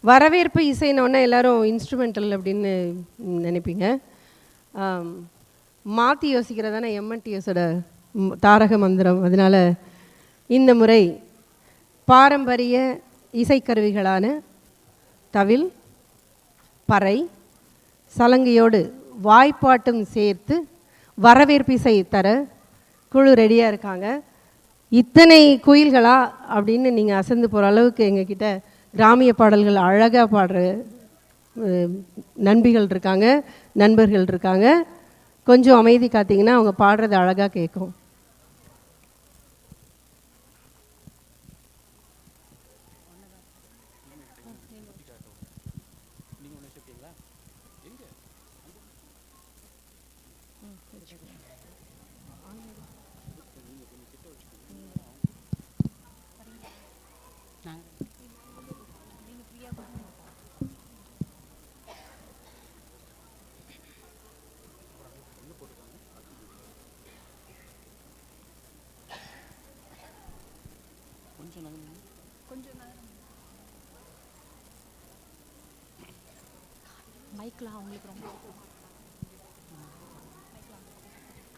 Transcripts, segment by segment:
வரவேற்பு இசைனோடனே எல்லோரும் இன்ஸ்ட்ருமெண்டல் அப்படின்னு நினைப்பீங்க. மாற்றி யோசிக்கிறதான எம்என்டிஎஸோட தாரக மந்திரம். அதனால் இந்த முறை பாரம்பரிய இசைக்கருவிகளான தவில், பறை, சலங்கையோடு வாய்ப்பாட்டும் சேர்த்து வரவேற்பு இசை தர குழு ரெடியாக இருக்காங்க. இத்தனை குயில்களா அப்படின்னு நீங்கள் அசந்து போகிற அளவுக்கு எங்ககிட்ட கிராமிய பாடல்கள் அழகாக பாடுற நண்பர்கள் இருக்காங்க. கொஞ்சம் அமைதி காத்திங்கன்னா அவங்க பாடுறது அழகாக கேட்கும்.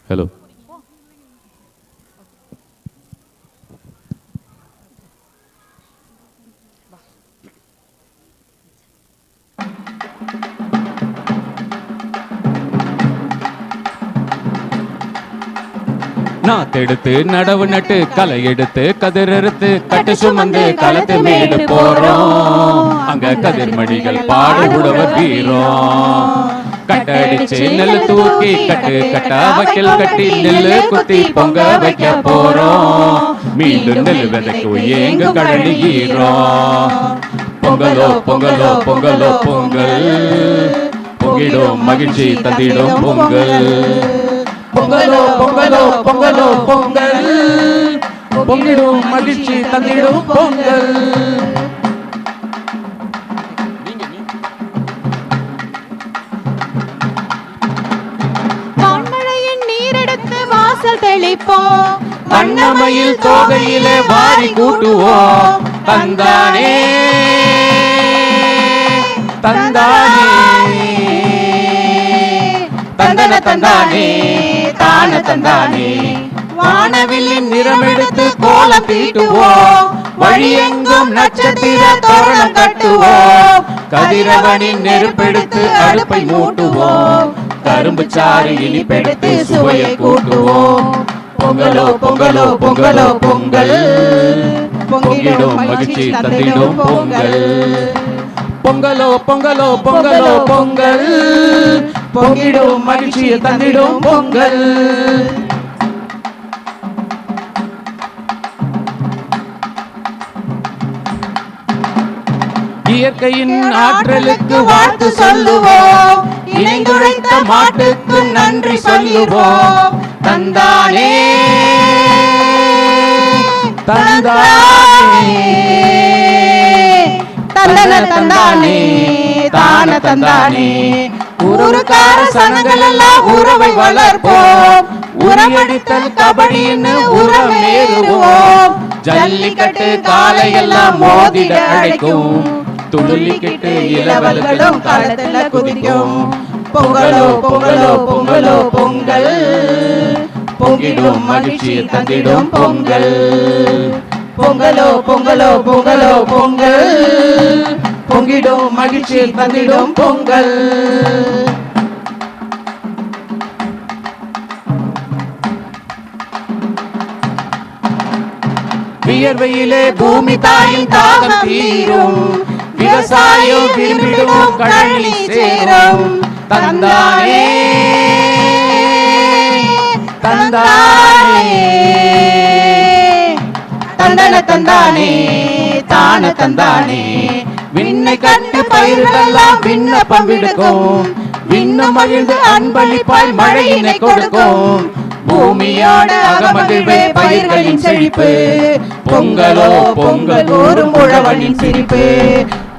ஹலோ, நாத்தெடுத்து நடவு நட்டு களை எடுத்து கதிரெடுத்து கட்டு சுமந்து களத்து மேடு போறோம். அங்க கதிர்மணிகள் பாடு உழவர் வீரோம். கட்டடிச்சு நெல்லு தூக்கி கட்டு கட்டா வைக்கல் கட்டி நெல்லு குத்தி பொங்க வைக்க போறோம். மீண்டும் நெல்லு விதைக்கு ஏங்க கழனி ஈரோம். பொங்கலோ பொங்கலோ பொங்கலோ பொங்கல், பொங்கிடும் மகிழ்ச்சி தந்திடும் பொங்கல். பொங்கலோ பொங்கலோ பொங்கலோ பொங்கல், பொங்கிடும் மகிழ்ச்சி தந்திடும் பொங்கல். வான்மழையின் நீரெடுத்து வாசல் தெளிப்போம். வண்ணமயில் தோகையிலே வாரி கூட்டுவோம். தந்தானே தந்தானே தந்தன தந்தானே தான தந்தானே. வானவில்லின் நிறமெடுத்து கோலம் தீட்டுவோம். வழியெங்கும் நட்சத்திர தோரணம் கட்டுவோம். கதிரவனின் நெருப்பெடுத்து அடுப்பை மூட்டுவோம். கரும்பு சாறு இனிப்பெடுத்து சுவையை கூட்டுவோம். பொங்கலோ பொங்கலோ பொங்கலோ பொங்கல், பொங்கிடும் மகிழ்ச்சி தந்திடும் பொங்கல். பொங்கலோ பொங்கலோ பொங்கலோ பொங்கல், பொங்கிடும் மகிழ்ச்சியை தந்திடும் பொங்கல். இயற்கையின் ஆற்றலுக்கு வாழ்த்து சொல்லுவோம். இணைந்துழைத்த மாட்டுக்கு நன்றி சொல்லுவோம். தந்தானே தந்தானே தந்தன தந்தானே தான தந்தானே. ஊருக்கார சனங்கள் எல்லாம் உறவை வளர்ப்போம். உரமடித்தல் கபடின்னு உரமேறுவோம். ஜல்லிக்கட்டு காலையெல்லாம் மோதிட அழைக்கும். துள்ளிக்கிட்டு இளவல்களும் களத்துல குதிக்கும். பொங்கலோ பொங்கலோ பொங்கலோ பொங்கல், பொங்கிடும் மகிழ்ச்சி தந்திடும் பொங்கல். பொங்கலோ பொங்கலோ பொங்கலோ பொங்கல், பொங்கிடும் மகிழ்ச்சி தந்திடும் பொங்கல். வியர்வையிலே பூமி தாயின் தாகம் தீரும். விவசாயம் விரும்பிடும் கழனி சேரும். தந்தானே தந்தானே தந்தன தந்தானே தான தந்தானே. விண்ணை கண்டு பயிர்களெல்லாம் விண்ணப்பம் விடுக்கும். விண்ணும் மகிழ்ந்து அன்பளிப்பாய் மழையினை கொடுக்கும். பூமியோட அகமகிழ்வே பயிர்களின் செழிப்பு. பொங்கலோ பொங்கல் கூறும் உழவனின் சிரிப்பு.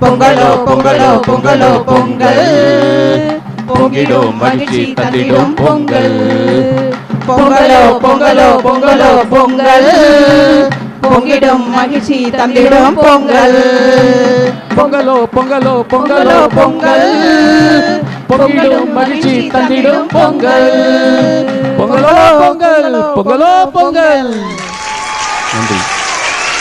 பொங்கலோ பொங்கலோ பொங்கலோ பொங்கல், பொங்கிடும் மகிழ்ச்சி தந்திடும் பொங்கல். பொங்கலோ பொங்கலோ பொங்கலோ பொங்கல், பொங்கிடும் மகிழ்ச்சி தந்திடும் பொங்கல். பொங்கலோ பொங்கலோ பொங்கலோ பொங்கல், பொங்கிடும் மகிழ்ச்சி தந்திடும் பொங்கல். பொங்கலோ பொங்கல், பொங்கலோ பொங்கல். நன்றி.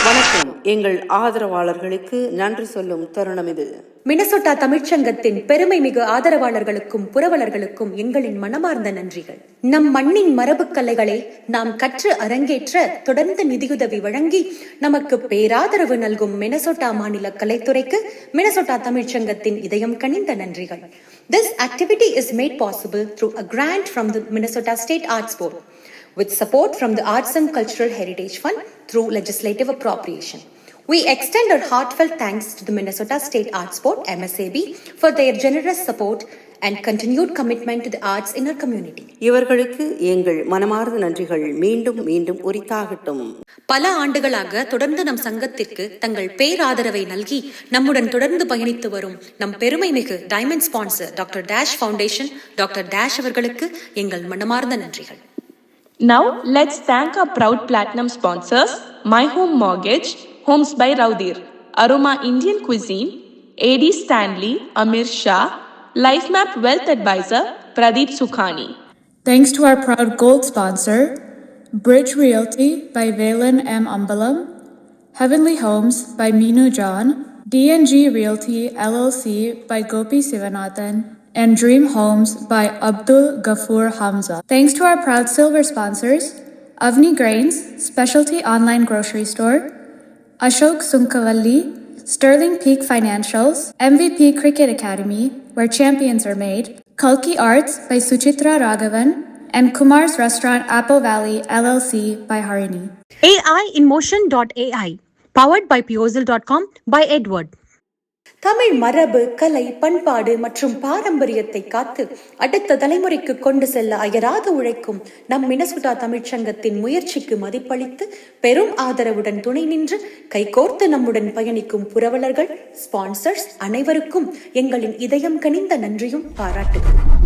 வணக்கம். எங்கள் ஆதரவாளர்களுக்கு நன்றி சொல்லும் தருணம் இது. மினசோட்டா தமிழ்ச்சங்கத்தின் பெருமை மிகு ஆதரவாளர்களுக்கும் புரவலர்களுக்கும் எங்களின் மனமார்ந்த நன்றிகள். நம் மண்ணின் மரபு கலைகளை நாம் கற்று அரங்கேற்ற தொடர்ந்து நிதியுதவி வழங்கி நமக்கு பேராதரவு நல்கும் மினசோட்டா மாநில கலைத்துறைக்கு மினசோட்டா தமிழ்ச்சங்கத்தின் இதயம் கனிந்த நன்றிகள். This activity is made possible through a grant from the Minnesota State Arts Board with support from the Arts and Cultural Heritage Fund through legislative appropriation. We extend our heartfelt thanks to the Minnesota State Arts Board, MSAB, for their generous support and continued commitment to the arts in our community. இவர்களுக்கு எங்கள் மனமார்ந்த நன்றிகள் மீண்டும் மீண்டும் உரித்தாகட்டும். பல ஆண்டுகளாக தொடர்ந்து நம் சங்கத்திற்கு தங்கள் பேராதரவை நல்கி நம்முடன் தொடர்ந்து பயணித்து வரும் நம் பெருமை மிகு diamond sponsor doctor dash foundation doctor dash அவர்களுக்கு எங்கள் மனமார்ந்த நன்றிகள். Now let's thank our proud platinum sponsors: My Home Mortgage, Homes by Raudir, Aroma Indian Cuisine, AD Stanley, Amir Shah, LifeMap Wealth Advisor, Pradeep Sukhani. Thanks to our proud gold sponsor, Bridge Realty by Valen M. Ambalam, Heavenly Homes by Meenu John, DNG Realty LLC by Gopi Sivanathan, and Dream Homes by Abdul Ghafoor Hamza. Thanks to our proud silver sponsors, Avni Grains, Specialty Online Grocery Store, Ashok Sunkavalli, Sterling Peak Financials, MVP Cricket Academy, where champions are made, Kalki Arts by Suchitra Raghavan, and Kumar's Restaurant Apple Valley LLC by Harini. AIinmotion.ai, powered by Piozil.com by Edward. Tamil மரபு, கலை, பண்பாடு மற்றும் பாரம்பரியத்தை காத்து அடுத்த தலைமுறைக்கு கொண்டு செல்ல அயராது உழைக்கும் நம் மினசோட்டா தமிழ்ச்சங்கத்தின் முயற்சிக்கு மதிப்பளித்து பெரும் ஆதரவுடன் துணை நின்று கைகோர்த்து நம்முடன் பயணிக்கும் புரவலர்கள், ஸ்பான்சர்ஸ் அனைவருக்கும் எங்களின் இதயம் கனிந்த நன்றியும் பாராட்டுகிறோம்.